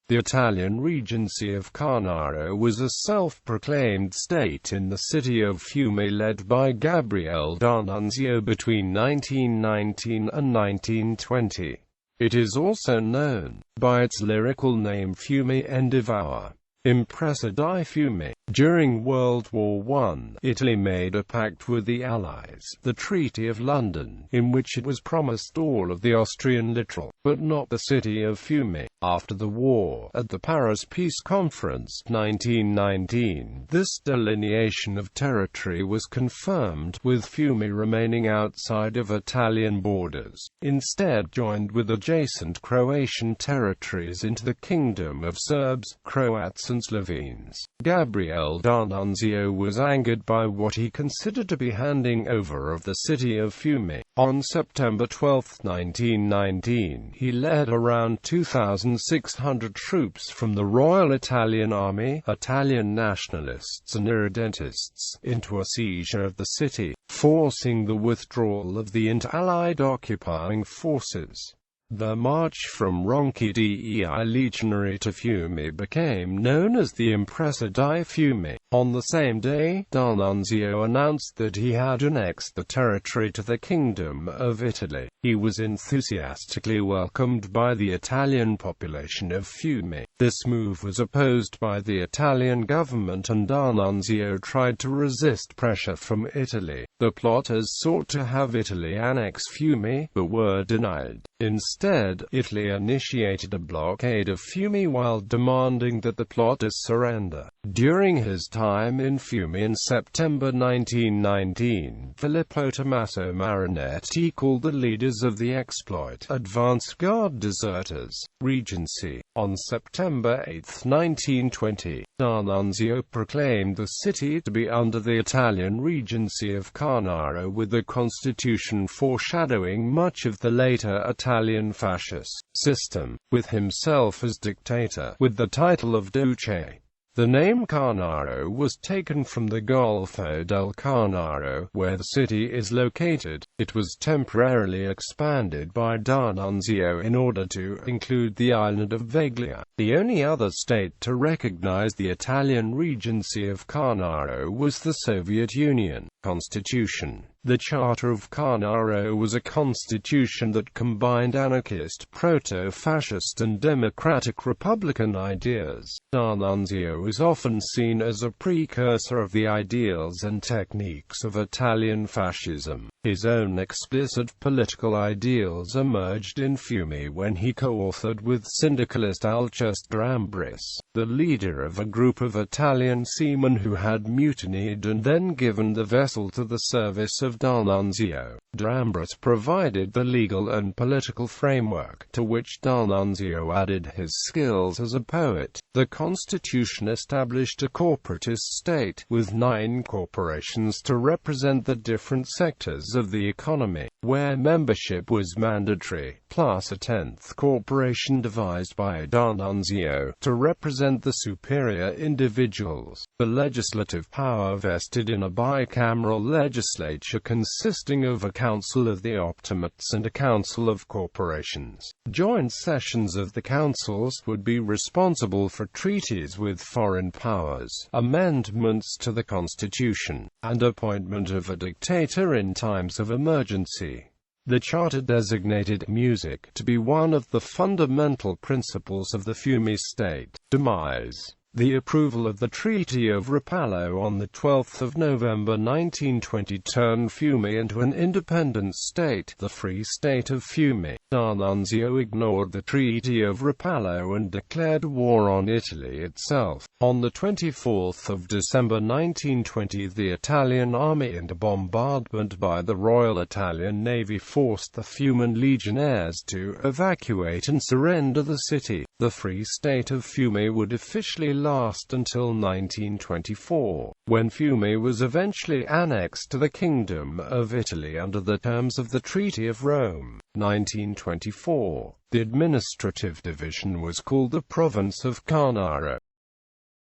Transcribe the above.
The Italian Regency of Carnaro was a self-proclaimed state in the city of Fiume led by Gabriele D'Annunzio between 1919 and 1920. It is also known by its lyrical name Fiume Endevour, Impresa di Fiume. During World War I, Italy made a pact with the Allies, the Treaty of London, in which it was promised all of the Austrian littoral, but not the city of Fiume. After the war, at the Paris Peace Conference 1919, this delineation of territory was confirmed, with Fiume remaining outside of Italian borders, instead joined with adjacent Croatian territories into the Kingdom of Serbs, Croats and Slovenes. Gabriele D'Annunzio was angered by what he considered to be handing over of the city of Fiume. On September 12, 1919, he led around 2,600 troops from the Royal Italian Army, Italian nationalists and irredentists, into a siege of the city, forcing the withdrawal of the inter-Allied occupying forces. The march from Ronchi dei Legionari to Fiume became known as the Impresa di Fiume. On the same day, D'Annunzio announced that he had annexed the territory to the Kingdom of Italy. He was enthusiastically welcomed by the Italian population of Fiume. This move was opposed by the Italian government, and D'Annunzio tried to resist pressure from Italy. The plotters sought to have Italy annex Fiume, but were denied. Instead, Italy initiated a blockade of Fiume while demanding that the plotters surrender. During his time in Fiume in September 1919, Filippo Tommaso Marinetti called the leaders of the exploit advance guard deserters. Regency. On September 8, 1920, D'Annunzio proclaimed the city to be under the Italian Regency of Carnaro, with the constitution foreshadowing much of the later Italian fascist system, with himself as dictator, with the title of Duce. The name Carnaro was taken from the Golfo del Carnaro, where the city is located. It was temporarily expanded by D'Annunzio in order to include the island of Veglia. The only other state to recognize the Italian Regency of Carnaro was the Soviet Union. Constitution. The Charter of Carnaro was a constitution that combined anarchist, proto-fascist and democratic republican ideas. D'Annunzio is often seen as a precursor of the ideals and techniques of Italian fascism. His own explicit political ideals emerged in Fiume when he co-authored with syndicalist Alceste Drambris, the leader of a group of Italian seamen who had mutinied and then given the vessel to the service of D'Annunzio. Drambris provided the legal and political framework, to which D'Annunzio added his skills as a poet. The constitution established a corporatist state, with 9 corporations to represent the different sectors of the economy, where membership was mandatory, plus a 10th corporation devised by D'Annunzio to represent the superior individuals. The legislative power vested in a bicameral legislature consisting of a Council of the Optimates and a Council of Corporations. Joint sessions of the councils would be responsible for treaties with foreign powers, amendments to the constitution, and appointment of a dictator in times of emergency. The charter designated music to be one of the fundamental principles of the Fiume state. Demise. The approval of the Treaty of Rapallo on 12 November 1920 turned Fiume into an independent state, the Free State of Fiume. D'Annunzio ignored the Treaty of Rapallo and declared war on Italy itself. On 24 December 1920, the Italian army, under bombardment by the Royal Italian Navy, forced the Fiuman legionnaires to evacuate and surrender the city. The Free State of Fiume would officially last until 1924, when Fiume was eventually annexed to the Kingdom of Italy under the terms of the Treaty of Rome. 1924. The administrative division was called the Province of Carnaro.